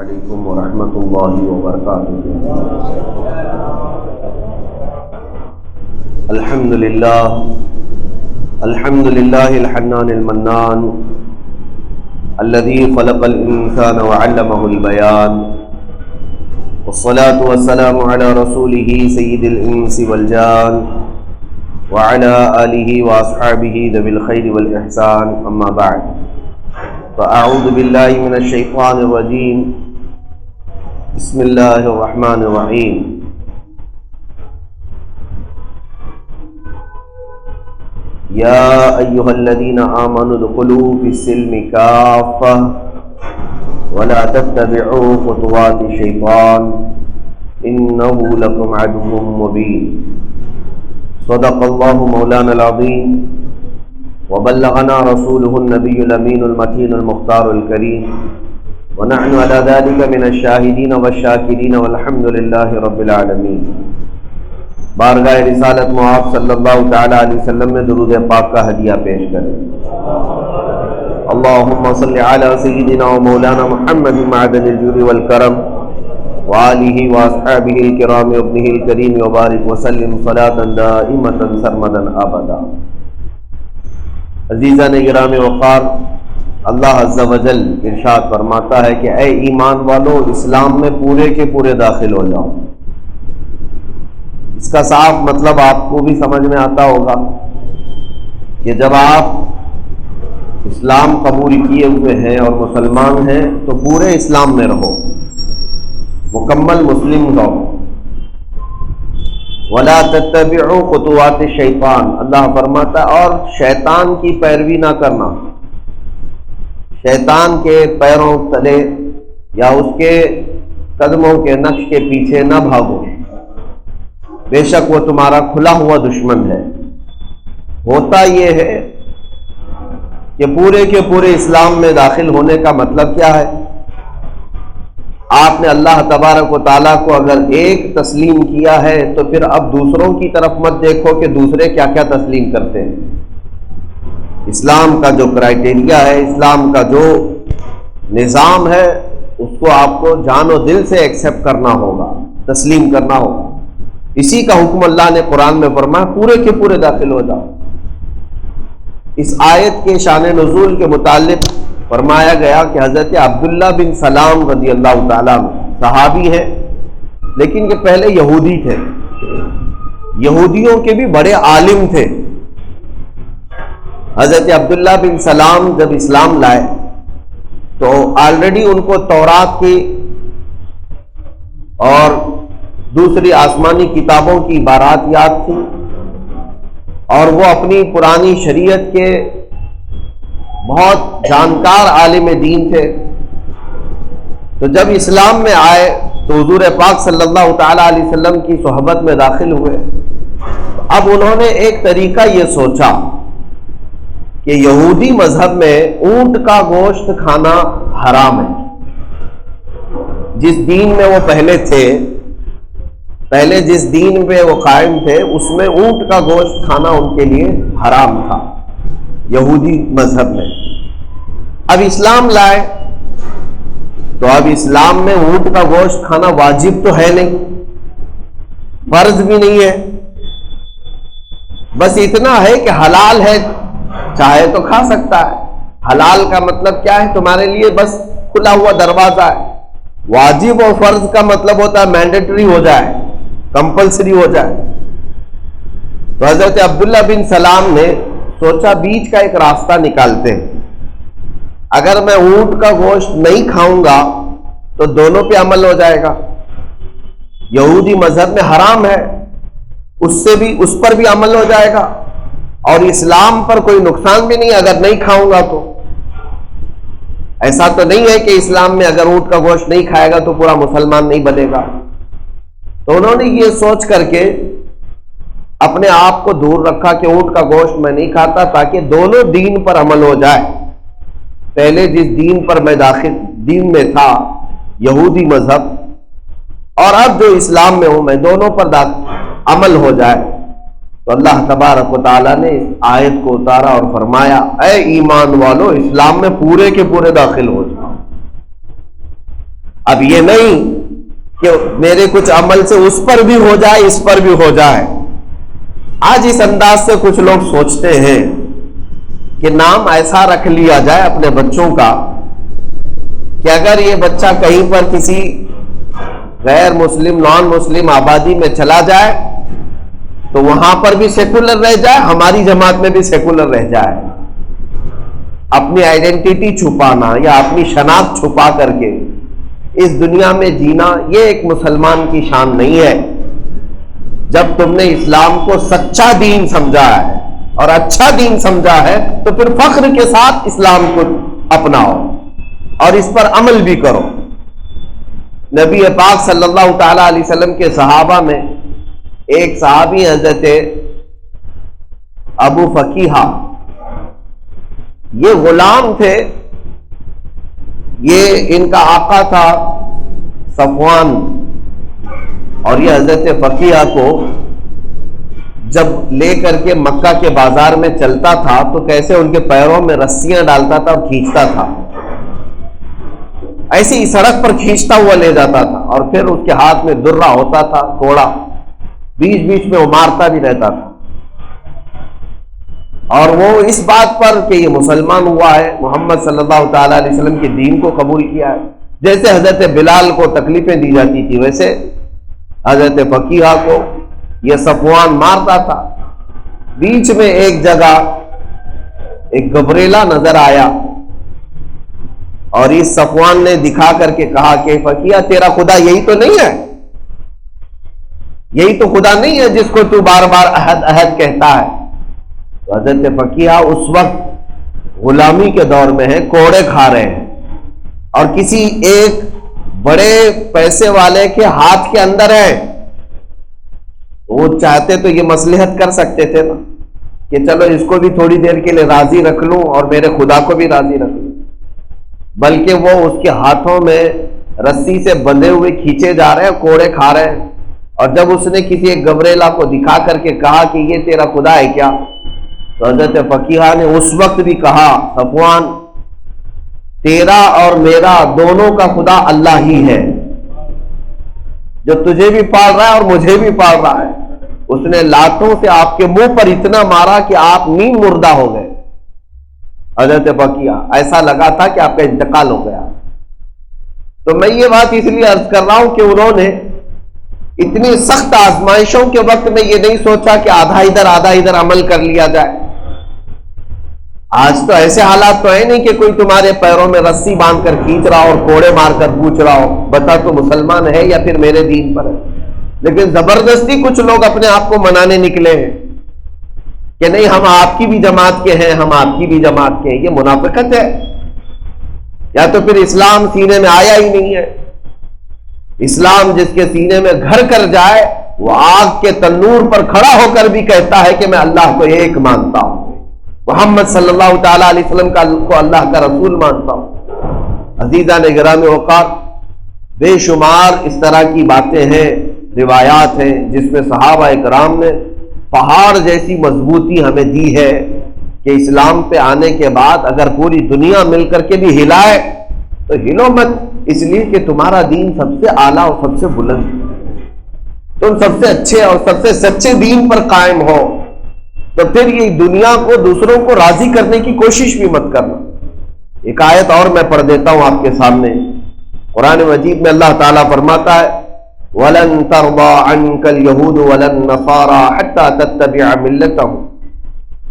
علیکم ورحمۃ اللہ وبرکاتہ۔ الحمد للہ الحنان المنان الذي خلق الانسان وعلمه البيان، والصلاة والسلام على رسوله سيد الانس والجان وعلى آلہ واصحابہ ذوی الخیر والاحسان، اما بعد فاعوذ باللہ من الشیطان الرجیم، بسم اللہ الرحمن الرحیم۔ یا ایہا الذین آمنوا ادخلوا فی السلم کافۃ ولا تتبعوا خطوات الشیطان انہ لکم عدو مبین۔ صدق اللہ مولانا العظیم وبلغنا رسوله النبی الامین المکین المختار الکریم، ونحن على ذلك من الشاہدین والشاکرین والحمد للہ رب العالمین۔ بارگاہ رسالت معاذ صلی اللہ تعالی علیہ وسلم میں درود پاک کا ہدیہ پیش کریں۔ اللہم صل علی سیدنا و مولانا محمد معدن الجود والکرم وآلہ واصحابہ الکرام وابنہ الکریم وبارک وسلم صلاۃ دائمۃ سرمدا ابدا۔ عزیزان گرامی وقار، اللہ عز و جل ارشاد فرماتا ہے کہ اے ایمان والو، اسلام میں پورے کے پورے داخل ہو جاؤ۔ اس کا صاف مطلب آپ کو بھی سمجھ میں آتا ہوگا کہ جب آپ اسلام قبول کیے ہوئے ہیں اور مسلمان ہیں تو پورے اسلام میں رہو، مکمل مسلم رہو۔ وَلَا تَتَّبِعُوا خُطُوَاتِ الشَّيْطَانِ، اللہ فرماتا ہے اور شیطان کی پیروی نہ کرنا، شیطان کے پیروں تلے یا اس کے قدموں کے نقش کے پیچھے نہ بھاگو، بے شک وہ تمہارا کھلا ہوا دشمن ہے۔ ہوتا یہ ہے کہ پورے کے پورے اسلام میں داخل ہونے کا مطلب کیا ہے؟ آپ نے اللہ تبارک و تعالیٰ کو اگر ایک تسلیم کیا ہے تو پھر اب دوسروں کی طرف مت دیکھو کہ دوسرے کیا کیا تسلیم کرتے ہیں۔ اسلام کا جو کرائٹیریا ہے، اسلام کا جو نظام ہے، اس کو آپ کو جان و دل سے ایکسیپٹ کرنا ہوگا، تسلیم کرنا ہوگا۔ اسی کا حکم اللہ نے قرآن میں فرمایا، پورے کے پورے داخل ہو جاؤ۔ اس آیت کے شان نزول کے متعلق فرمایا گیا کہ حضرت عبداللہ بن سلام رضی اللہ تعالیٰ صحابی ہیں، لیکن یہ پہلے یہودی تھے، یہودیوں کے بھی بڑے عالم تھے۔ حضرت عبداللہ بن سلام جب اسلام لائے تو آلریڈی ان کو تورات کی اور دوسری آسمانی کتابوں کی عبارات یاد تھی، اور وہ اپنی پرانی شریعت کے بہت جانکار عالم دین تھے۔ تو جب اسلام میں آئے تو حضور پاک صلی اللہ تعالی علیہ وسلم کی صحبت میں داخل ہوئے۔ اب انہوں نے ایک طریقہ یہ سوچا کہ یہودی مذہب میں اونٹ کا گوشت کھانا حرام ہے۔ جس دین میں وہ پہلے تھے، پہلے جس دین پہ وہ قائم تھے، اس میں اونٹ کا گوشت کھانا ان کے لیے حرام تھا، یہودی مذہب میں۔ اب اسلام لائے تو اب اسلام میں اونٹ کا گوشت کھانا واجب تو ہے نہیں، فرض بھی نہیں ہے، بس اتنا ہے کہ حلال ہے، چاہے تو کھا سکتا ہے۔ حلال کا مطلب کیا ہے؟ تمہارے لیے بس کھلا ہوا دروازہ ہے۔ واجب اور فرض کا مطلب ہوتا ہے مینڈیٹری ہو جائے، کمپلسری ہو جائے۔ تو حضرت عبداللہ بن سلام نے سوچا بیچ کا ایک راستہ نکالتے ہیں، اگر میں اونٹ کا گوشت نہیں کھاؤں گا تو دونوں پہ عمل ہو جائے گا، یہودی مذہب میں حرام ہے، اس پر بھی عمل ہو جائے گا، اور اسلام پر کوئی نقصان بھی نہیں اگر نہیں کھاؤں گا تو۔ ایسا تو نہیں ہے کہ اسلام میں اگر اونٹ کا گوشت نہیں کھائے گا تو پورا مسلمان نہیں بنے گا۔ تو انہوں نے یہ سوچ کر کے اپنے آپ کو دور رکھا کہ اونٹ کا گوشت میں نہیں کھاتا، تاکہ دونوں دین پر عمل ہو جائے۔ پہلے جس دین پر میں داخل دین میں تھا، یہودی مذہب، اور اب جو اسلام میں ہوں میں، دونوں پر عمل ہو جائے۔ تو اللہ تبارک و تعالیٰ نے اس آیت کو اتارا اور فرمایا، اے ایمان والو، اسلام میں پورے کے پورے داخل ہو جاؤ۔ اب یہ نہیں کہ میرے کچھ عمل سے اس پر بھی ہو جائے اس پر بھی ہو جائے. آج اس انداز سے کچھ لوگ سوچتے ہیں کہ نام ایسا رکھ لیا جائے اپنے بچوں کا کہ اگر یہ بچہ کہیں پر کسی غیر مسلم نان مسلم آبادی میں چلا جائے تو وہاں پر بھی سیکولر رہ جائے, ہماری جماعت میں بھی سیکولر رہ جائے. اپنی آئیڈینٹی چھپانا یا اپنی شناخت چھپا کر کے اس دنیا میں جینا یہ ایک مسلمان کی شان نہیں ہے. جب تم نے اسلام کو سچا دین سمجھا ہے اور اچھا دین سمجھا ہے تو پھر فخر کے ساتھ اسلام کو اپناؤ اور اس پر عمل بھی کرو. نبی پاک صلی اللہ تعالی علیہ وسلم کے صحابہ میں ایک صحابی حضرت ابو فقیہ, یہ غلام تھے, یہ ان کا آقا تھا صفوان, اور یہ حضرت فقیہ کو جب لے کر کے مکہ کے بازار میں چلتا تھا تو کیسے ان کے پیروں میں رسیاں ڈالتا تھا اور کھینچتا تھا, ایسی ہی سڑک پر کھینچتا ہوا لے جاتا تھا, اور پھر اس کے ہاتھ میں درہ ہوتا تھا کوڑا, بیچ بیچ میں وہ مارتا بھی رہتا تھا. اور وہ اس بات پر کہ یہ مسلمان ہوا ہے, محمد صلی اللہ تعالی علیہ وسلم کے دین کو قبول کیا ہے. جیسے حضرت بلال کو تکلیفیں دی جاتی تھی ویسے حضرت فقیہ کو یہ صفوان مارتا تھا. بیچ میں ایک جگہ ایک گبریلا نظر آیا اور اس صفوان نے دکھا کر کے کہا کہ فقیہ تیرا خدا یہی تو نہیں ہے, یہی تو خدا نہیں ہے جس کو تو بار بار احد احد کہتا ہے. تو حضرت فقیہ اس وقت غلامی کے دور میں ہے, کوڑے کھا رہے ہیں, اور کسی ایک بڑے پیسے والے کے ہاتھ کے اندر ہے. وہ چاہتے تو یہ مصلحت کر سکتے تھے نا کہ چلو اس کو بھی تھوڑی دیر کے لیے راضی رکھ لوں اور میرے خدا کو بھی راضی رکھ لوں, بلکہ وہ اس کے ہاتھوں میں رسی سے بندھے ہوئے کھینچے جا رہے ہیں, کوڑے کھا رہے ہیں. اور جب اس نے کسی ایک گبریلا کو دکھا کر کے کہا کہ یہ تیرا خدا ہے کیا, تو حضرت فقیہ نے اس وقت بھی کہا صفوان تیرا اور میرا دونوں کا خدا اللہ ہی ہے, جو تجھے بھی پال رہا ہے اور مجھے بھی پال رہا ہے. اس نے لاتوں سے آپ کے منہ پر اتنا مارا کہ آپ نیم مردہ ہو گئے. حضرت فقیہ ایسا لگا تھا کہ آپ کا انتقال ہو گیا. تو میں یہ بات اس لیے عرض کر رہا ہوں کہ انہوں نے اتنی سخت آزمائشوں کے وقت میں یہ نہیں سوچا کہ آدھا ادھر عمل کر لیا جائے. آج تو ایسے حالات تو ہے نہیں کہ کوئی تمہارے پیروں میں رسی باندھ کر کھینچ رہا ہو اور کوڑے مار کر پوچھ رہا ہو بتا تو مسلمان ہے یا پھر میرے دین پر ہے. لیکن زبردستی کچھ لوگ اپنے آپ کو منانے نکلے ہیں کہ نہیں ہم آپ کی بھی جماعت کے ہیں, ہم آپ کی بھی جماعت کے ہیں. یہ منافقت ہے, یا تو پھر اسلام سینے میں آیا ہی نہیں ہے. اسلام جس کے سینے میں گھر کر جائے وہ آگ کے تنور پر کھڑا ہو کر بھی کہتا ہے کہ میں اللہ کو ایک مانتا ہوں, محمد صلی اللہ تعالی علیہ وسلم کو اللہ کا رسول مانتا ہوں. عزیزان گرامی وقار, بے شمار اس طرح کی باتیں ہیں, روایات ہیں جس میں صحابہ اکرام نے پہاڑ جیسی مضبوطی ہمیں دی ہے کہ اسلام پہ آنے کے بعد اگر پوری دنیا مل کر کے بھی ہلائے تو ہلو مت, اس لیے کہ تمہارا دین سب سے اعلیٰ اور سب سے بلند ہے, تم سب سے اچھے اور سب سے سچے دین پر قائم ہو. تو پھر یہ دنیا کو دوسروں کو راضی کرنے کی کوشش بھی مت کرنا. ایک آیت اور میں پڑھ دیتا ہوں آپ کے سامنے. قرآن مجید میں اللہ تعالیٰ فرماتا ہے وَلَن تَرْضَىٰ عَنْكَ الْيَهُودُ وَلَا النَّصَارَىٰ حَتَّىٰ تَتَّبِعَ مِلَّتَهُمْ,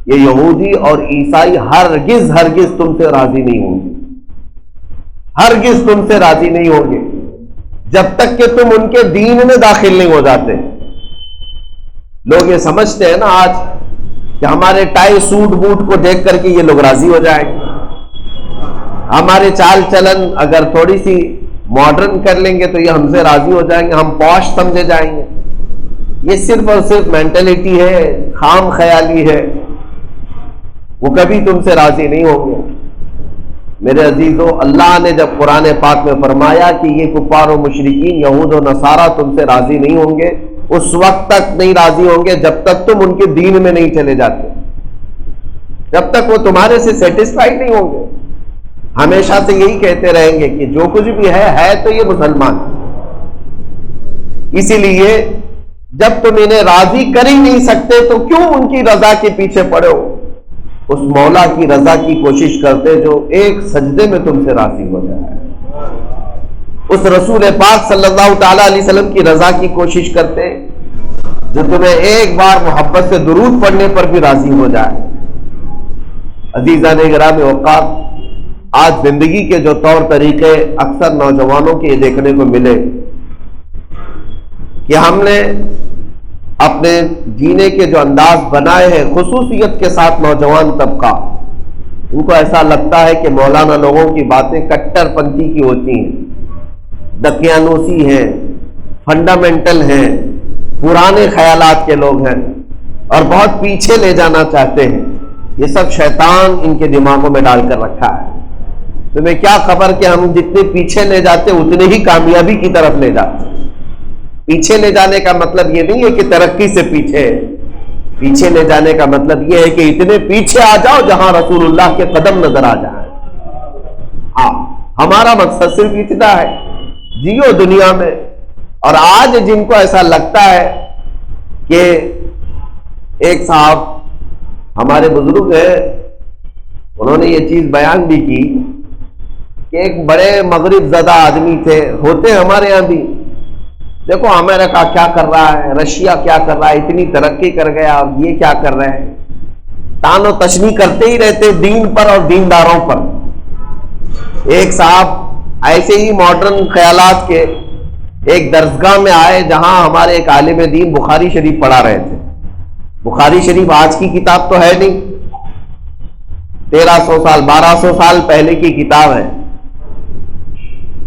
یہ یہودی اور عیسائی ہرگز تم سے راضی نہیں ہوں گے, ہرگز تم سے راضی نہیں ہوں گے جب تک کہ تم ان کے دین میں داخل نہیں ہو جاتے. لوگ یہ سمجھتے ہیں نا آج کہ ہمارے ٹائی سوٹ بوٹ کو دیکھ کر کے یہ لوگ راضی ہو جائیں گے, ہمارے چال چلن اگر تھوڑی سی ماڈرن کر لیں گے تو یہ ہم سے راضی ہو جائیں گے, ہم پوش سمجھے جائیں گے. یہ صرف اور صرف مینٹلٹی ہے, خام خیالی ہے, وہ کبھی تم سے راضی نہیں ہوں گے. میرے عزیزو, اللہ نے جب قرآن پاک میں فرمایا کہ یہ کفار و مشرکین یہود و نصارہ تم سے راضی نہیں ہوں گے, اس وقت تک نہیں راضی ہوں گے جب تک تم ان کے دین میں نہیں چلے جاتے, جب تک وہ تمہارے سے سیٹسفائی نہیں ہوں گے. ہمیشہ سے یہی کہتے رہیں گے کہ جو کچھ بھی ہے تو یہ مسلمان. اسی لیے جب تم انہیں راضی کر ہی نہیں سکتے تو کیوں ان کی رضا کے پیچھے پڑے ہو؟ اس مولا کی رضا کی کوشش کرتے جو ایک سجدے میں تم سے راضی ہو جائے. اس رسول پاک صلی اللہ تعالی علیہ وسلم کی رضا کی کوشش کرتے جو تمہیں ایک بار محبت سے درود پڑھنے پر بھی راضی ہو جائے. عزیزان گرامی اوقات، آج زندگی کے جو طور طریقے اکثر نوجوانوں کے دیکھنے کو ملے کہ ہم نے اپنے جینے کے جو انداز بنائے ہیں، خصوصیت کے ساتھ نوجوان طبقہ، ان کو ایسا لگتا ہے کہ مولانا لوگوں کی باتیں کٹر پنتھی کی ہوتی ہیں، دقیانوسی ہیں، فنڈامنٹل ہیں، پرانے خیالات کے لوگ ہیں اور بہت پیچھے لے جانا چاہتے ہیں. یہ سب شیطان ان کے دماغوں میں ڈال کر رکھا ہے. تمہیں کیا خبر کہ ہم جتنے پیچھے لے جاتے اتنے ہی کامیابی کی طرف لے جاتے. پیچھے لے جانے کا مطلب یہ نہیں ہے کہ ترقی سے پیچھے لے جانے کا مطلب یہ ہے کہ اتنے پیچھے آ جاؤ جہاں رسول اللہ کے قدم نظر آ جائیں. ہاں، ہمارا مقصد صرف اتنا ہے، جیو دنیا میں. اور آج جن کو ایسا لگتا ہے کہ ایک صاحب ہمارے بزرگ ہیں، انہوں نے یہ چیز بیان بھی کی کہ ایک بڑے مغرب زدہ آدمی تھے، ہوتے ہمارے یہاں بھی. دیکھو امریکہ کیا کر رہا ہے، رشیا کیا کر رہا ہے، اتنی ترقی کر گیا، اور یہ کیا کر رہے ہیں. تان و تشنیع کرتے ہی رہتے دین پر اور دینداروں پر. ایک صاحب ایسے ہی ماڈرن خیالات کے ایک درسگاہ میں آئے جہاں ہمارے ایک عالم دین بخاری شریف پڑھا رہے تھے. بخاری شریف آج کی کتاب تو ہے نہیں، 1300 سال 1200 سال پہلے کی کتاب ہے.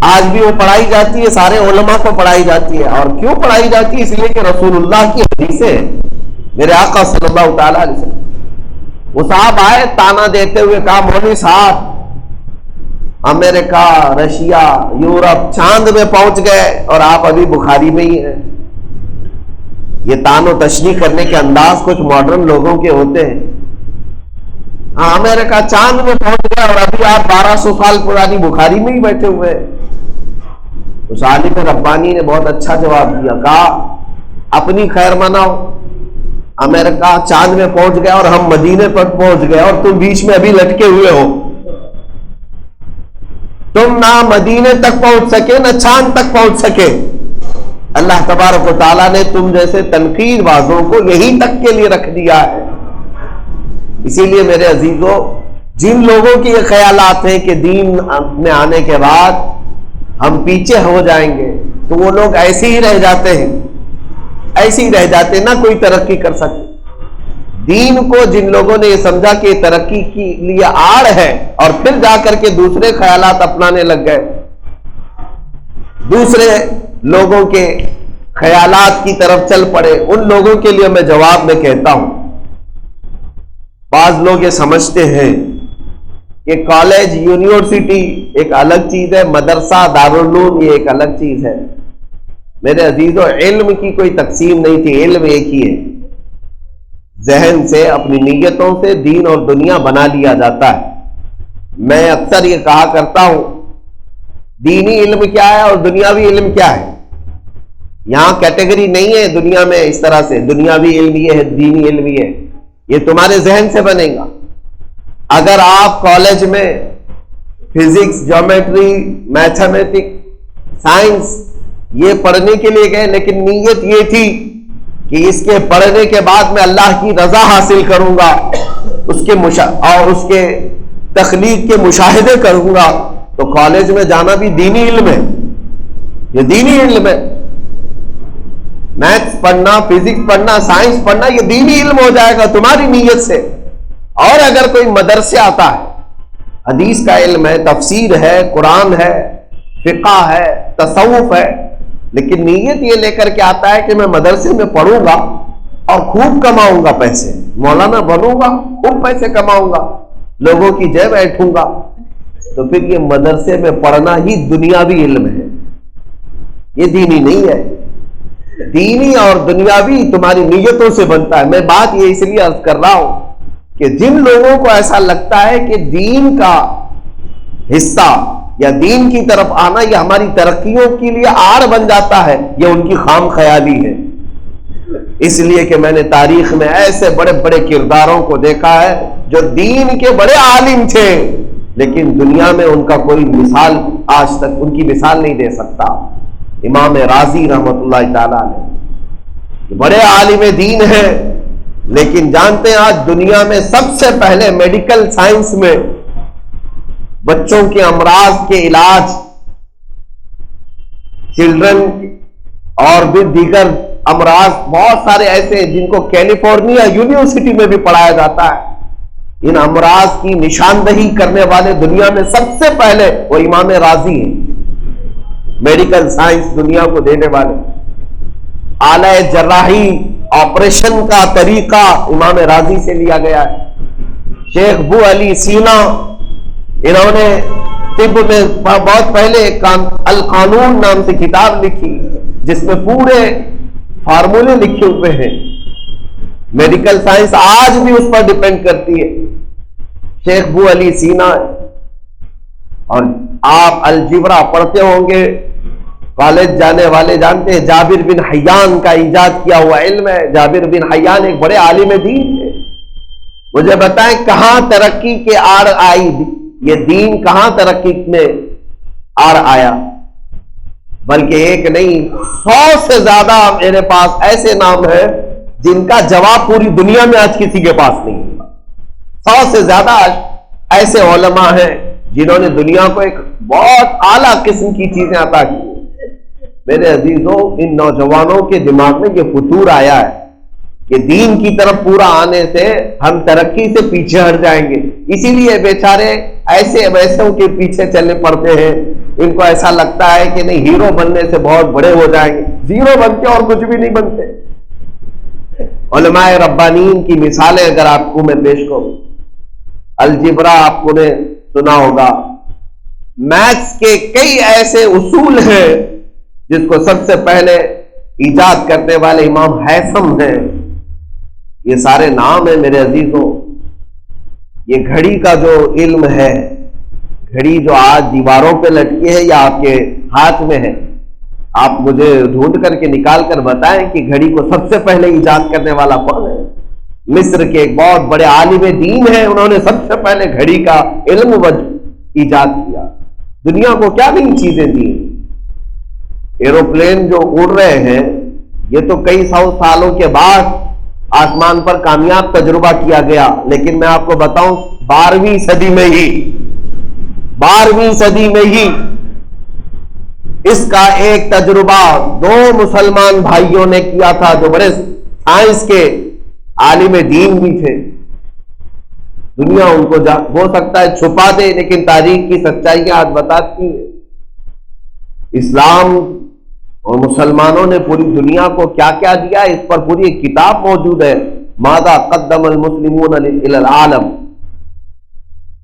آج بھی وہ پڑھائی جاتی ہے، سارے علماء کو پڑھائی جاتی ہے. اور کیوں پڑھائی جاتی ہے؟ اس لیے کہ رسول اللہ کی حدیثیں، میرے آقا صلی اللہ تعالی علیہ وسلم. وہ صاحب آئے تانا دیتے ہوئے، کہا مولوی صاحب امریکہ، رشیا، یورپ، چاند میں پہنچ گئے اور آپ ابھی بخاری میں ہی ہیں. یہ تان و تشنیع کرنے کے انداز کچھ ماڈرن لوگوں کے ہوتے ہیں. ہاں، امریکہ چاند میں پہنچ گیا اور ابھی آپ 1200 سال پرانی بخاری میں ہی بیٹھے ہوئے. اس عالم ربانی نے بہت اچھا جواب دیا، کہا اپنی خیر مناؤ. امریکہ چاند میں پہنچ گیا اور ہم مدینے پر پہنچ گئے اور تم بیچ میں ابھی لٹکے ہوئے ہو. تم نہ مدینے تک پہنچ سکے نہ چاند تک پہنچ سکے. اللہ تبارک و تعالیٰ نے تم جیسے تنقید بازوں کو یہی تک کے لیے رکھ دیا ہے. اسی لیے میرے عزیزوں، جن لوگوں کے یہ خیالات ہیں کہ دین میں آنے کے بعد ہم پیچھے ہو جائیں گے، تو وہ لوگ ایسے ہی رہ جاتے ہیں، ایسے ہی رہ جاتے ہیں، نہ کوئی ترقی کر سکتے. دین کو جن لوگوں نے یہ سمجھا کہ ترقی کے لیے آڑ ہے اور پھر جا کر کے دوسرے خیالات اپنانے لگ گئے، دوسرے لوگوں کے خیالات کی طرف چل پڑے، ان لوگوں کے لیے میں جواب میں کہتا ہوں، بعض لوگ یہ سمجھتے ہیں کہ کالج یونیورسٹی ایک الگ چیز ہے، مدرسہ دارالعلوم یہ ایک الگ چیز ہے. میرے عزیزوں، علم کی کوئی تقسیم نہیں تھی، علم ایک ہی ہے. ذہن سے، اپنی نیتوں سے دین اور دنیا بنا لیا جاتا ہے. میں اکثر یہ کہا کرتا ہوں، دینی علم کیا ہے اور دنیاوی علم کیا ہے. یہاں کیٹیگری نہیں ہے دنیا میں اس طرح سے، دنیاوی علم یہ ہے، دینی علم یہ ہے. یہ تمہارے ذہن سے بنے گا. اگر آپ کالج میں فزکس، جیومیٹری، میتھمیٹکس، سائنس یہ پڑھنے کے لیے گئے، لیکن نیت یہ تھی کہ اس کے پڑھنے کے بعد میں اللہ کی رضا حاصل کروں گا، اور اس کے تخلیق کے مشاہدے کروں گا، تو کالج میں جانا بھی دینی علم ہے. یہ دینی علم ہے. میتھس پڑھنا، فزکس پڑھنا، سائنس پڑھنا یہ دینی علم ہو جائے گا تمہاری نیت سے. اور اگر کوئی مدرسے آتا ہے، حدیث کا علم ہے، تفسیر ہے، قرآن ہے، فقہ ہے، تصوف ہے، لیکن نیت یہ لے کر کے آتا ہے کہ میں مدرسے میں پڑھوں گا اور خوب کماؤں گا پیسے، مولانا بنوں گا، خوب پیسے کماؤں گا، لوگوں کی جیب بیٹھوں گا، تو پھر یہ مدرسے میں پڑھنا ہی دنیاوی علم ہے، یہ دینی نہیں ہے. دینی اور دنیاوی تمہاری نیتوں سے بنتا ہے. میں بات یہ اس لیے عرض کر رہا ہوں کہ جن لوگوں کو ایسا لگتا ہے کہ دین کا حصہ یا دین کی طرف آنا یہ ہماری ترقیوں کے لیے آڑ بن جاتا ہے، یہ ان کی خام خیالی ہے۔ اس لیے کہ میں نے تاریخ میں ایسے بڑے بڑے کرداروں کو دیکھا ہے جو دین کے بڑے عالم تھے، لیکن دنیا میں ان کا کوئی مثال آج تک ان کی مثال نہیں دے سکتا۔ امام رازی رحمۃ اللہ تعالی علیہ بڑے عالم دین ہیں، لیکن جانتے ہیں آج دنیا میں سب سے پہلے میڈیکل سائنس میں بچوں کے امراض کے علاج، چلڈرن اور بھی دیگر امراض بہت سارے ایسے ہیں جن کو کیلیفورنیا یونیورسٹی میں بھی پڑھایا جاتا ہے، ان امراض کی نشاندہی کرنے والے دنیا میں سب سے پہلے وہ امام رازی ہیں۔ میڈیکل سائنس دنیا کو دینے والے، آلہ جراحی آپریشن کا طریقہ امام رازی سے لیا گیا ہے۔ شیخ ابو علی سینا، انہوں نے طب میں بہت پہلے القانون نام سے کتاب لکھی جس میں پورے فارمولے لکھے ہوئے ہیں۔ میڈیکل سائنس آج بھی اس پر ڈیپینڈ کرتی ہے، شیخ ابو علی سینا۔ اور آپ الجبرا پڑھتے ہوں گے، کالج جانے والے جانتے ہیں جابر بن حیان کا ایجاد کیا ہوا علم ہے۔ جابر بن حیان ایک بڑے عالم دین تھے۔ مجھے بتائیں کہاں ترقی کے آڑ آئی، یہ دین کہاں ترقی میں آڑ آیا؟ بلکہ ایک نہیں 100 سے زیادہ میرے پاس ایسے نام ہیں جن کا جواب پوری دنیا میں آج کسی کے پاس نہیں ہے۔ 100 سے زیادہ ایسے علماء ہیں جنہوں نے دنیا کو ایک بہت اعلیٰ قسم کی چیزیں عطا کی۔ میرے عزیزوں، ان نوجوانوں کے دماغ میں یہ فطور آیا ہے کہ دین کی طرف پورا آنے سے ہم ترقی سے پیچھے ہٹ جائیں گے، اسی لیے بیچارے ایسے ویسوں کے پیچھے چلنے پڑتے ہیں۔ ان کو ایسا لگتا ہے کہ نہیں، ہیرو بننے سے بہت بڑے ہو جائیں گے، زیرو بن کے اور کچھ بھی نہیں بنتے۔ علماء ربانیین کی مثالیں اگر آپ کو میں پیش کروں، الجبرا آپ کو نے سنا ہوگا، میتھس کے کئی ایسے اصول ہیں جس کو سب سے پہلے ایجاد کرنے والے امام ہیثم ہیں۔ یہ سارے نام ہیں میرے عزیزوں۔ یہ گھڑی کا جو علم ہے، گھڑی جو آج دیواروں پہ لٹکی ہے یا آپ کے ہاتھ میں ہے، آپ مجھے ڈھونڈ کر کے نکال کر بتائیں کہ گھڑی کو سب سے پہلے ایجاد کرنے والا کون ہے؟ مصر کے ایک بہت بڑے عالم دین ہیں، انہوں نے سب سے پہلے گھڑی کا علم ایجاد کیا۔ دنیا کو کیا نئی چیزیں دی؟ ایروپلین جو اڑ رہے ہیں، یہ تو کئی 100 سالوں کے بعد آسمان پر کامیاب تجربہ کیا گیا، لیکن میں آپ کو بتاؤں 12ویں صدی میں ہی اس کا ایک تجربہ 2 مسلمان بھائیوں نے کیا تھا جو بڑے سائنس کے عالم دین بھی تھے۔ دنیا ان کو ہو سکتا ہے چھپا دے، لیکن تاریخ کی سچائیاں آج بتاتی ہیں۔ اسلام اور مسلمانوں نے پوری دنیا کو کیا کیا دیا، اس پر پوری ایک کتاب موجود ہے، ماذا قدم المسلمون الی العالم،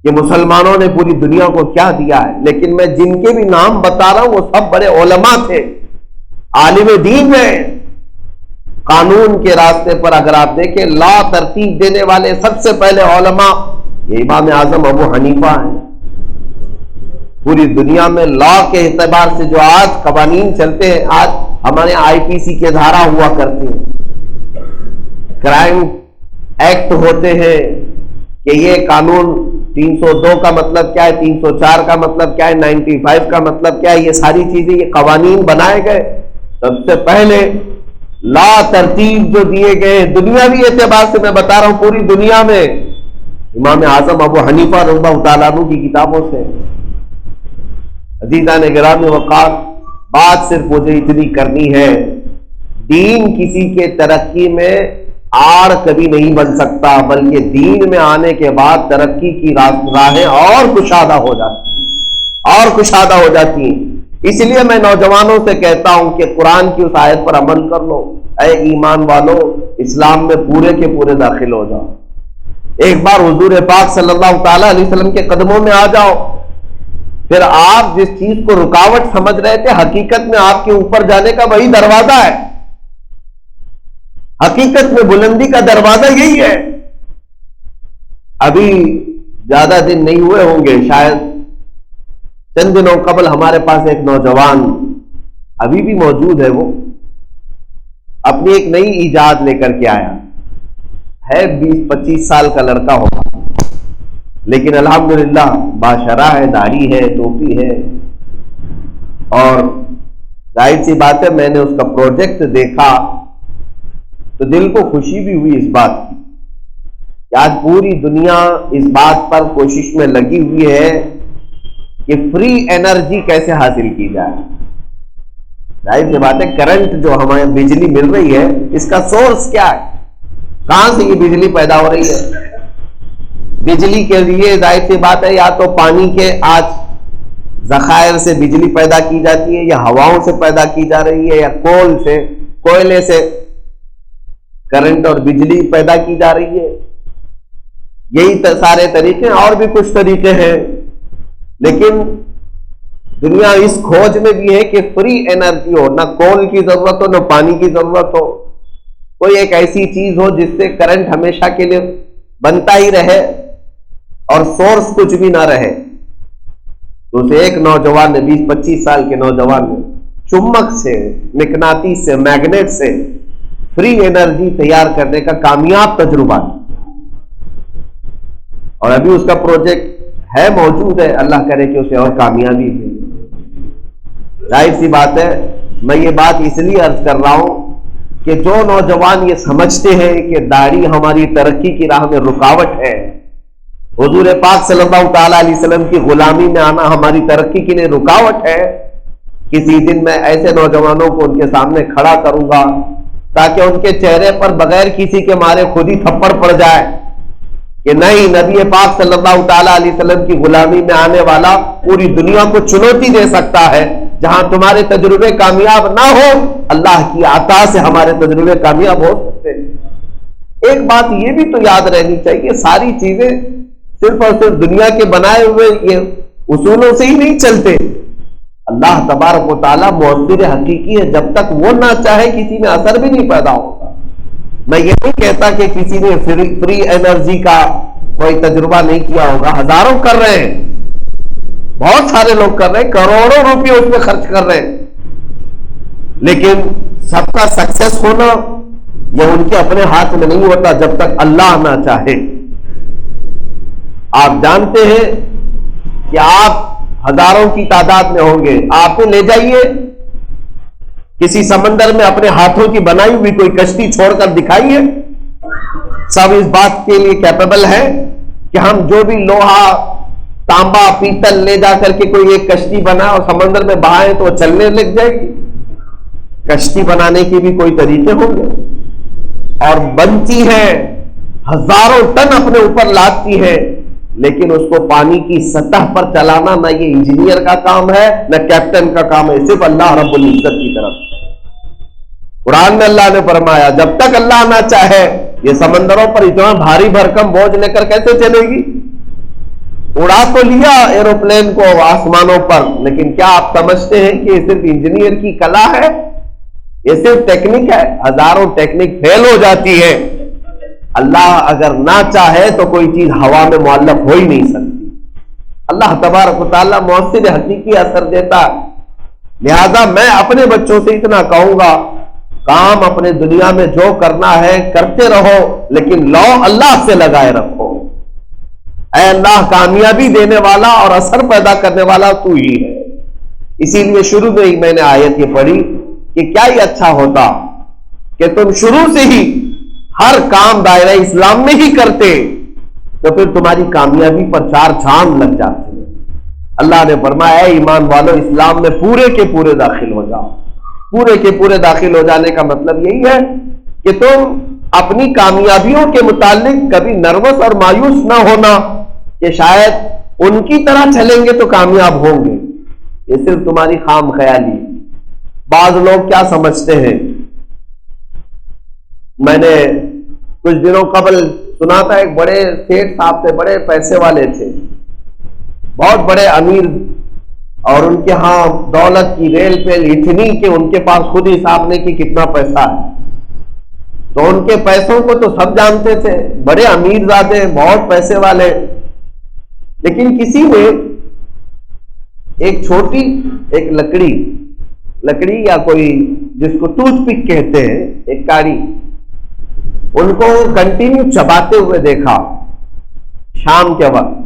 کہ مسلمانوں نے پوری دنیا کو کیا دیا ہے۔ لیکن میں جن کے بھی نام بتا رہا ہوں وہ سب بڑے علماء تھے، عالم دین ہیں۔ قانون کے راستے پر اگر آپ دیکھیں، لا ترتیب دینے والے سب سے پہلے علماء یہ امام اعظم ابو حنیفہ ہیں۔ پوری دنیا میں لا کے اعتبار سے جو آج قوانین چلتے ہیں، آج ہمارے IPC کے دھارا ہوا کرتے ہیں، کرائم ایکٹ ہوتے ہیں کہ یہ قانون 302 کا مطلب کیا ہے، 304 کا مطلب کیا ہے، 95 کا مطلب کیا ہے، یہ ساری چیزیں، یہ قوانین بنائے گئے۔ سب سے پہلے لا ترتیب جو دیے گئے دنیاوی اعتبار سے میں بتا رہا ہوں، پوری دنیا میں امام اعظم ابو حنیفہ رضی اللہ تعالیٰ عنہ کی کتابوں سے۔ عزیزان گرامی وقار، بات صرف مجھے اتنی کرنی ہے، دین کسی کے ترقی میں آڑ کبھی نہیں بن سکتا، بلکہ دین میں آنے کے بعد ترقی کی راہیں اور کشادہ ہو جاتی ہیں۔ اس لیے میں نوجوانوں سے کہتا ہوں کہ قرآن کی اس آیت پر عمل کر لو، اے ایمان والو، اسلام میں پورے کے پورے داخل ہو جاؤ۔ ایک بار حضور پاک صلی اللہ تعالی علیہ وسلم کے قدموں میں آ جاؤ، پھر آپ جس چیز کو رکاوٹ سمجھ رہے تھے، حقیقت میں آپ کے اوپر جانے کا وہی دروازہ ہے۔ حقیقت میں بلندی کا دروازہ یہی ہے۔ ابھی زیادہ دن نہیں ہوئے ہوں گے، شاید چند دنوں قبل ہمارے پاس ایک نوجوان ابھی بھی موجود ہے، وہ اپنی ایک نئی ایجاد لے کر کے آیا ہے، 20-25 سال کا لڑکا ہوگا، لیکن الحمدللہ باشرح ہے، داڑھی ہے، ٹوپی ہے، اور ظاہر سی بات ہے میں نے اس کا پروجیکٹ دیکھا تو دل کو خوشی بھی ہوئی اس بات کی کہ آج پوری دنیا اس بات پر کوشش میں لگی ہوئی ہے کہ فری انرجی کیسے حاصل کی جائے۔ ظاہر سی بات ہے کرنٹ جو ہمیں بجلی مل رہی ہے اس کا سورس کیا ہے، کہاں سے یہ بجلی پیدا ہو رہی ہے؟ بجلی کے لیے ظاہر سی بات ہے یا تو پانی کے آج ذخائر سے بجلی پیدا کی جاتی ہے، یا ہواؤں سے پیدا کی جا رہی ہے، یا کول سے، کوئلے سے کرنٹ اور بجلی پیدا کی جا رہی ہے۔ یہی سارے طریقے، اور بھی کچھ طریقے ہیں، لیکن دنیا اس کھوج میں بھی ہے کہ فری انرجی ہو، نہ کول کی ضرورت ہو، نہ پانی کی ضرورت ہو، کوئی ایک ایسی چیز ہو جس سے کرنٹ ہمیشہ کے لیے بنتا ہی رہے اور سورس کچھ بھی نہ رہے۔ تو اسے ایک نوجوان نے، 20-25 سال کے نوجوان نے چمک سے، مقناطیس سے، میگنیٹ سے فری انرجی تیار کرنے کا کامیاب تجربہ کیا، اور ابھی اس کا پروجیکٹ ہے، موجود ہے، اللہ کرے کہ اسے اور کامیابی ملے۔ ظاہر سی بات ہے میں یہ بات اس لیے عرض کر رہا ہوں کہ جو نوجوان یہ سمجھتے ہیں کہ داڑھی ہماری ترقی کی راہ میں رکاوٹ ہے، حضور پاک صلی اللہ تعالی علیہ وسلم کی غلامی میں آنا ہماری ترقی کے لیے رکاوٹ ہے، کسی دن میں ایسے نوجوانوں کو ان کے سامنے کھڑا کروں گا تاکہ ان کے چہرے پر بغیر کسی کے مارے خود ہی تھپڑ پڑ جائے کہ نہیں، نبی پاک صلی اللہ تعالی علیہ وسلم کی غلامی میں آنے والا پوری دنیا کو چنوتی دے سکتا ہے۔ جہاں تمہارے تجربے کامیاب نہ ہو، اللہ کی عطا سے ہمارے تجربے کامیاب ہو سکتے ہیں۔ ایک بات یہ بھی تو یاد رہنی چاہیے، ساری چیزیں صرف اور صرف دنیا کے بنائے ہوئے یہ اصولوں سے ہی نہیں چلتے۔ اللہ تبارک و تعالیٰ مؤثر حقیقی ہے، جب تک وہ نہ چاہے کسی میں اثر بھی نہیں پیدا ہوگا۔ میں یہ نہیں کہتا کہ کسی نے فری انرجی کا کوئی تجربہ نہیں کیا ہوگا، ہزاروں کر رہے ہیں، بہت سارے لوگ کر رہے ہیں، کروڑوں روپے اس میں خرچ کر رہے ہیں، لیکن سب کا سکسیس ہونا یہ ان کے اپنے ہاتھ میں نہیں ہوتا جب تک اللہ نہ چاہے۔ آپ جانتے ہیں کہ آپ ہزاروں کی تعداد میں ہوں گے، آپ لے جائیے کسی سمندر میں اپنے ہاتھوں کی بنائی ہوئی کوئی کشتی چھوڑ کر دکھائیے، سب اس بات کے لیے کیپیبل ہے کہ ہم جو بھی لوہا، تانبا، پیتل لے جا کر کے کوئی ایک کشتی بنا اور سمندر میں بہائیں تو وہ چلنے لگ جائے گی۔ کشتی بنانے کے بھی کوئی طریقے ہوں گے، اور بنتی ہے، ہزاروں ٹن اپنے اوپر لاتی ہے، لیکن اس کو پانی کی سطح پر چلانا نہ یہ انجینئر کا کام ہے نہ کیپٹن کا کام ہے، صرف اللہ رب العزت کی طرف۔ قرآن میں اللہ نے فرمایا جب تک اللہ نہ چاہے یہ سمندروں پر اتنا بھاری بھرکم بوجھ لے کر کیسے چلے گی؟ اڑا تو لیا ایروپلین کو آسمانوں پر، لیکن کیا آپ سمجھتے ہیں کہ یہ صرف انجینئر کی کلا ہے؟ یہ صرف ٹیکنک ہے، ہزاروں ٹیکنک فیل ہو جاتی ہے۔ اللہ اگر نہ چاہے تو کوئی چیز ہوا میں معلق ہو ہی نہیں سکتی۔ اللہ تبارک و تعالیٰ مؤثر حقیقی اثر دیتا، لہذا میں اپنے بچوں سے اتنا کہوں گا، کام اپنے دنیا میں جو کرنا ہے کرتے رہو، لیکن لو اللہ سے لگائے رکھو۔ اے اللہ، کامیابی دینے والا اور اثر پیدا کرنے والا تو ہی ہے۔ اسی لیے شروع میں ہی میں نے آیت یہ پڑھی کہ کیا ہی اچھا ہوتا کہ تم شروع سے ہی ہر کام دائرہ اسلام میں ہی کرتے، تو پھر تمہاری کامیابی پر چار چاند لگ جاتے ہیں۔ اللہ نے فرمایا اے ایمان والو، اسلام میں پورے کے پورے داخل ہو جاؤ۔ پورے کے پورے داخل ہو جانے کا مطلب یہی ہے کہ تم اپنی کامیابیوں کے متعلق کبھی نروس اور مایوس نہ ہونا کہ شاید ان کی طرح چلیں گے تو کامیاب ہوں گے، یہ صرف تمہاری خام خیالی۔ بعض لوگ کیا سمجھتے ہیں، میں نے کچھ دنوں قبل سنا تھا، ایک بڑے سیٹھ صاحب تھے، بڑے پیسے والے تھے، بہت بڑے امیر، اور ان کے ہاں دولت کی ریل پیل اتنی کہ ان کے پاس خود حساب نہیں کہ کتنا پیسہ ہے۔ تو ان کے پیسوں کو تو سب جانتے تھے، بڑے امیر زادے، بہت پیسے والے، لیکن کسی نے ایک چھوٹی ایک لکڑی یا کوئی جس کو ٹوتھ پک کہتے ہیں، ایک کاڑی، ان کو کنٹینیو چباتے ہوئے دیکھا شام کے وقت،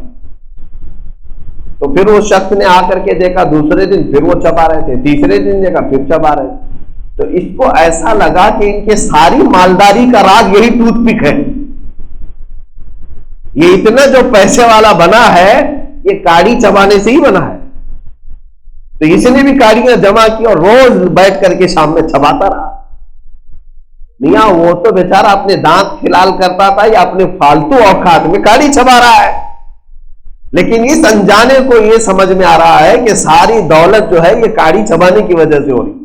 تو پھر وہ شخص نے آ کر کے دیکھا، دوسرے دن پھر وہ چبا رہے تھے، تیسرے دن دیکھا پھر چبا رہے تھے، تو اس کو ایسا لگا کہ ان کے ساری مالداری کا راز یہی ٹوتھ پک ہے، یہ اتنا جو پیسے والا بنا ہے یہ کاڑی چبانے سے ہی بنا ہے۔ تو اس نے بھی کاڑیاں جمع کی اور روز بیٹھ کر کے شام میں چباتا رہا۔ میاں وہ تو بیچارہ اپنے دانت کھلال کرتا تھا یا اپنے فالتو اوقات میں کاڑی چبا رہا ہے، لیکن اس انجانے کو یہ سمجھ میں آ رہا ہے کہ ساری دولت جو ہے یہ کاڑی چبانے کی وجہ سے ہو رہی ہے۔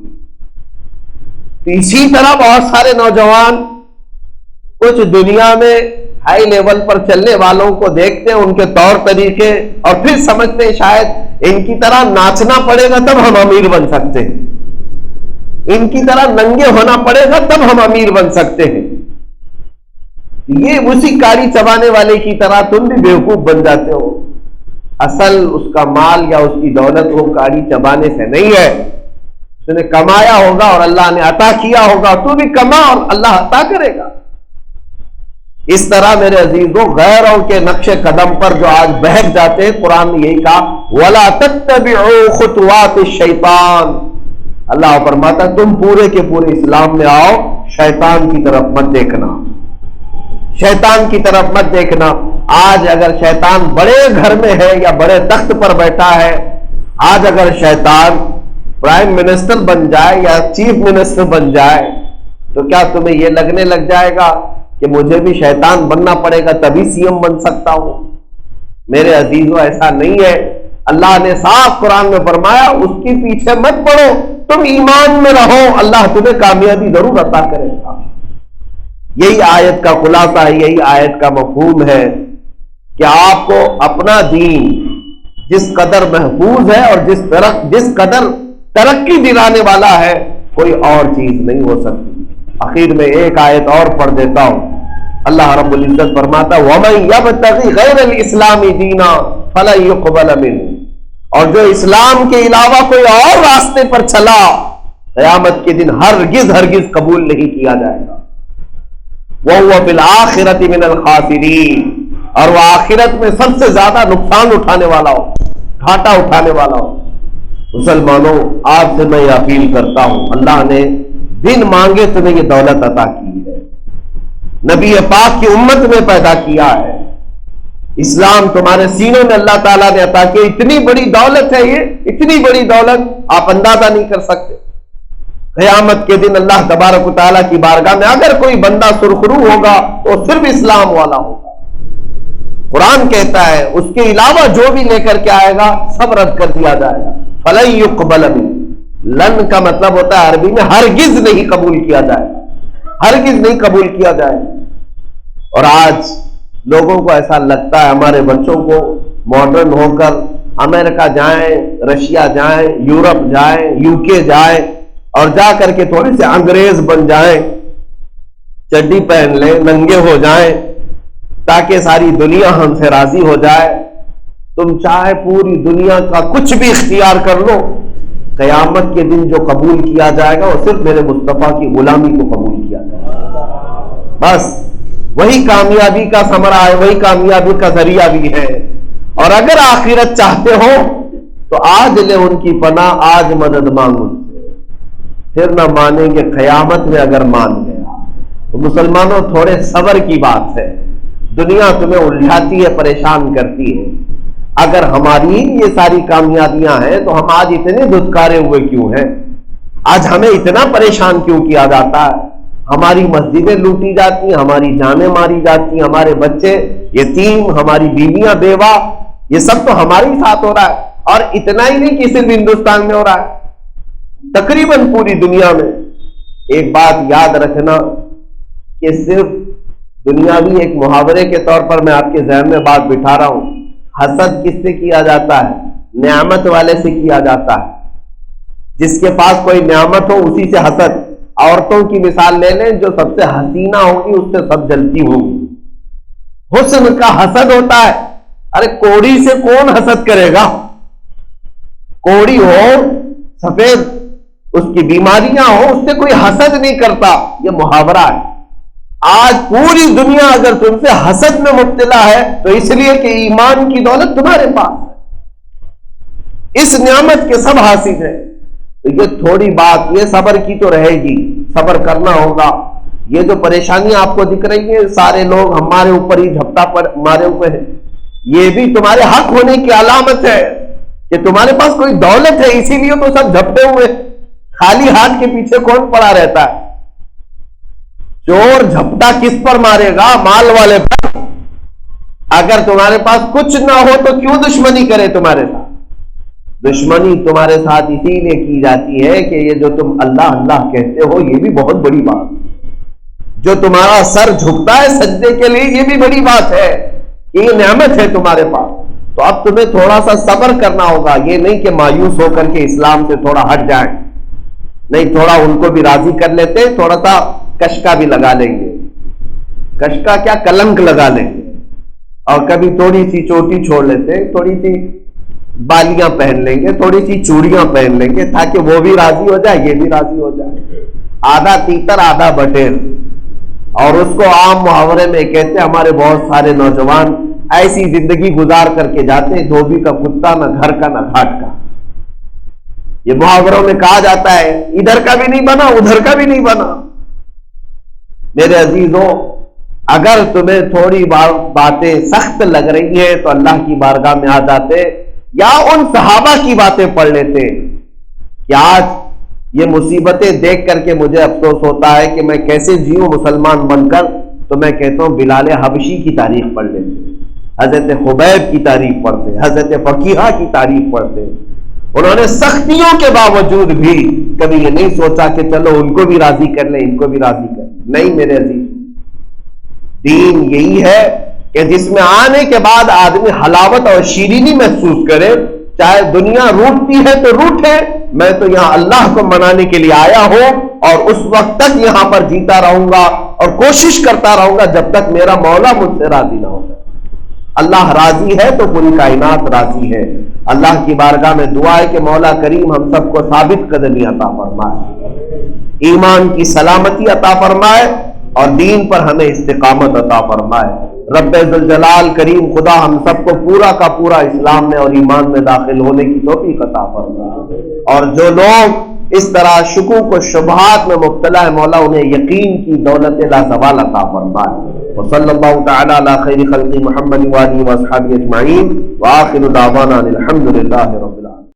تو اسی طرح بہت سارے نوجوان کچھ دنیا میں ہائی لیول پر چلنے والوں کو دیکھتے ہیں، ان کے طور طریقے، اور پھر سمجھتے ہیں شاید ان کی طرح ناچنا پڑے گا تب ہم امیر بن سکتے ہیں، ان کی طرح ننگے ہونا پڑے گا تب ہم امیر بن سکتے ہیں۔ یہ اسی کاڑی چبانے والے کی طرح تم بھی بیوقوف بن جاتے ہو۔ اصل اس کا مال یا اس کی دولت وہ کاڑی چبانے سے نہیں ہے، اس نے کمایا ہوگا اور اللہ نے عطا کیا ہوگا، تو بھی کما اور اللہ عطا کرے گا۔ اس طرح میرے عزیزوں غیروں کے نقش قدم پر جو آج بہک جاتے ہیں، قرآن نے یہی کہا وَلَا تَتَّبِعُوا خُطُوَاتِ الشَّيْطَانِ، اللہ فرماتا تم پورے کے پورے اسلام میں آؤ، شیطان کی طرف مت دیکھنا، شیطان کی طرف مت دیکھنا۔ آج اگر شیطان بڑے گھر میں ہے یا بڑے تخت پر بیٹھا ہے، آج اگر شیطان پرائم منسٹر بن جائے یا چیف منسٹر بن جائے تو کیا تمہیں یہ لگنے لگ جائے گا کہ مجھے بھی شیطان بننا پڑے گا تبھی سی ایم بن سکتا ہوں؟ میرے عزیزو ایسا نہیں ہے۔ اللہ نے صاف قرآن میں فرمایا اس کے پیچھے مت پڑو، تم ایمان میں رہو، اللہ تمہیں کامیابی ضرور عطا کرے گا۔ یہی آیت کا خلاصہ ہے، یہی آیت کا مفہوم ہے کہ آپ کو اپنا دین جس قدر محفوظ ہے اور جس قدر ترقی دلانے والا ہے کوئی اور چیز نہیں ہو سکتی۔ آخر میں ایک آیت اور پڑھ دیتا ہوں، اللہ رب العزت فرماتا وَمَن يَبْتَغِ غَيْرَ الْإِسْلَامِ دِينًا فَلَن يُقْبَلَ مِنْهُ، اور جو اسلام کے علاوہ کوئی اور راستے پر چلا قیامت کے دن ہرگز قبول نہیں کیا جائے گا۔ وَهُوَ فِي الْآخِرَةِ مِنَ الْخَاسِرِينَ، اور وہ آخرت میں سب سے زیادہ نقصان اٹھانے والا ہو، گھاٹا اٹھانے والا ہو۔ مسلمانوں آپ سے میں یہ اپیل کرتا ہوں، اللہ نے بن مانگے تمہیں یہ دولت عطا کی ہے، نبی پاک کی امت میں پیدا کیا ہے، اسلام تمہارے سینوں میں اللہ تعالیٰ نے عطا کیا، اتنی بڑی دولت ہے، یہ اتنی بڑی دولت آپ اندازہ نہیں کر سکتے۔ قیامت کے دن اللہ تبارک و تعالیٰ کی بارگاہ میں اگر کوئی بندہ سرخرو ہوگا تو صرف اسلام والا ہوگا۔ قرآن کہتا ہے اس کے علاوہ جو بھی لے کر کے آئے گا سب رد کر دیا جائے گا۔ فَلَن يُقْبَلَ مِنْهُ، لن کا مطلب ہوتا ہے عربی میں ہرگز نہیں قبول کیا جائے گا، ہرگز نہیں قبول کیا جائے گا۔ اور آج لوگوں کو ایسا لگتا ہے، ہمارے بچوں کو ماڈرن ہو کر امریکہ جائیں، رشیا جائیں، یورپ جائیں، UK جائیں اور جا کر کے تھوڑے سے انگریز بن جائیں، چڈی پہن لیں، ننگے ہو جائیں تاکہ ساری دنیا ہم سے راضی ہو جائے۔ تم چاہے پوری دنیا کا کچھ بھی اختیار کر لو، قیامت کے دن جو قبول کیا جائے گا وہ صرف میرے مصطفیٰ کی غلامی کو قبول کیا جائے گا، بس وہی کامیابی کا ثمرہ ہے، وہی کامیابی کا ذریعہ بھی ہے۔ اور اگر آخرت چاہتے ہو تو آج لے ان کی پناہ، آج مدد مانگ ان سے، پھر نہ مانیں گے قیامت میں اگر مان گیا۔ تو مسلمانوں تھوڑے صبر کی بات ہے، دنیا تمہیں الجھاتی ہے، پریشان کرتی ہے۔ اگر ہماری یہ ساری کامیابیاں ہیں تو ہم آج اتنے دھتکارے ہوئے کیوں ہیں؟ آج ہمیں اتنا پریشان کیوں کیا جاتا ہے؟ ہماری مسجدیں لوٹی جاتی ہیں، ہماری جانیں ماری جاتی ہیں، ہمارے بچے یتیم، ہماری بیویاں بیوہ، یہ سب تو ہمارے ساتھ ہو رہا ہے۔ اور اتنا ہی نہیں کہ صرف ہندوستان میں ہو رہا ہے، تقریباً پوری دنیا میں۔ ایک بات یاد رکھنا کہ صرف دنیاوی ایک محاورے کے طور پر میں آپ کے ذہن میں بات بٹھا رہا ہوں، حسد کس سے کیا جاتا ہے؟ نعمت والے سے کیا جاتا ہے۔ جس کے پاس کوئی نعمت ہو اسی سے حسد۔ عورتوں کی مثال لے لیں، جو سب سے حسینہ ہوگی اس سے سب جلتی ہوگی، حسن کا حسد ہوتا ہے۔ ارے کوڑی سے کون حسد کرے گا؟ کوڑی ہو سفید اس کی بیماریاں ہو، اس سے کوئی حسد نہیں کرتا، یہ محاورہ ہے۔ آج پوری دنیا اگر تم سے حسد میں مبتلا ہے تو اس لیے کہ ایمان کی دولت تمہارے پاس ہے، اس نعمت کے سب حاصل ہے۔ تو یہ تھوڑی بات، یہ صبر کی تو رہے گی، صبر کرنا ہوگا۔ یہ جو پریشانیاں آپ کو دکھ رہی ہیں، سارے لوگ ہمارے اوپر ہی جھپٹا پر ہمارے اوپر ہے، یہ بھی تمہارے حق ہونے کی علامت ہے کہ تمہارے پاس کوئی دولت ہے، اسی لیے تو سب جھپٹے ہوئے۔ خالی ہاتھ کے پیچھے کون پڑا رہتا ہے؟ چور جھپٹا کس پر مارے گا؟ مال والے پر۔ اگر تمہارے پاس کچھ نہ ہو تو کیوں دشمنی کرے تمہارے ساتھ؟ دشمنی تمہارے ساتھ اسی لیے کی جاتی ہے کہ یہ جو تم اللہ اللہ کہتے ہو یہ بھی بہت بڑی بات، جو تمہارا سر جھکتا ہے سجدے کے لیے یہ بھی بڑی بات ہے، یہ نعمت ہے تمہارے پاس۔ تو اب تمہیں تھوڑا سا صبر کرنا ہوگا، یہ نہیں کہ مایوس ہو کر کے اسلام سے تھوڑا ہٹ جائیں، نہیں، تھوڑا ان کو بھی راضی کر لیتے، تھوڑا سا کشکا بھی لگا لیں گے، کشکا کیا، کلنک لگا لیں گے، اور کبھی تھوڑی سی چوٹی چھوڑ لیتے، تھوڑی سی بالیاں پہن لیں گے، تھوڑی سی چوڑیاں پہن لیں گے، تاکہ وہ بھی راضی ہو جائے، یہ بھی راضی ہو جائے۔ آدھا تیتر آدھا بٹیر، اور اس کو عام محاورے میں کہتے ہیں۔ ہمارے بہت سارے نوجوان ایسی زندگی گزار کر کے جاتے ہیں، دھوبی کا کتا، نہ گھر کا نہ گھاٹ کا۔ یہ محاوروں میں کہا جاتا ہے ادھر کا بھی نہیں بنا ادھر کا بھی نہیں بنا۔ میرے عزیزوں، اگر تمہیں تھوڑی باتیں سخت لگ رہی ہیں تو اللہ کی بارگاہ میں آ جاتے، یا ان صحابہ کی باتیں پڑھ لیتے کہ آج یہ مصیبتیں دیکھ کر کے مجھے افسوس ہوتا ہے کہ میں کیسے جیوں مسلمان بن کر، تو میں کہتا ہوں بلال حبشی کی تاریخ پڑھ لیتے، حضرت خبیب کی تاریخ پڑھتے، حضرت فقیہ کی تاریخ پڑھتے۔ انہوں نے سختیوں کے باوجود بھی کبھی یہ نہیں سوچا کہ چلو ان کو بھی راضی کر لیں، ان کو بھی راضی کر لیں۔ نہیں میرے عزیز، دین یہی ہے کہ جس میں آنے کے بعد آدمی حلاوت اور شیرینی محسوس کرے، چاہے دنیا روٹتی ہے تو روٹے، میں تو یہاں اللہ کو منانے کے لیے آیا ہوں، اور اس وقت تک یہاں پر جیتا رہوں گا اور کوشش کرتا رہوں گا جب تک میرا مولا مجھ سے راضی نہ ہو جائے۔ اللہ راضی ہے تو پوری کائنات راضی ہے۔ اللہ کی بارگاہ میں دعا ہے کہ مولا کریم ہم سب کو ثابت قدمی عطا فرمائے، ایمان کی سلامتی عطا فرمائے، اور دین پر ہمیں استقامت عطا فرمائے۔ رب ذوالجلال کریم خدا ہم سب کو پورا کا پورا اسلام میں اور ایمان میں داخل ہونے کی توفیق عطا فرمائے، اور جو لوگ اس طرح شکوک و شبہات میں مبتلا ہے مولا انہیں یقین کی دولت لازوال عطا فرمائے۔ وصلی اللہ تعالی علی خیر خلق محمد وآلہ واصحابہ اجمعین، وآخر دعوانا الحمد للہ رب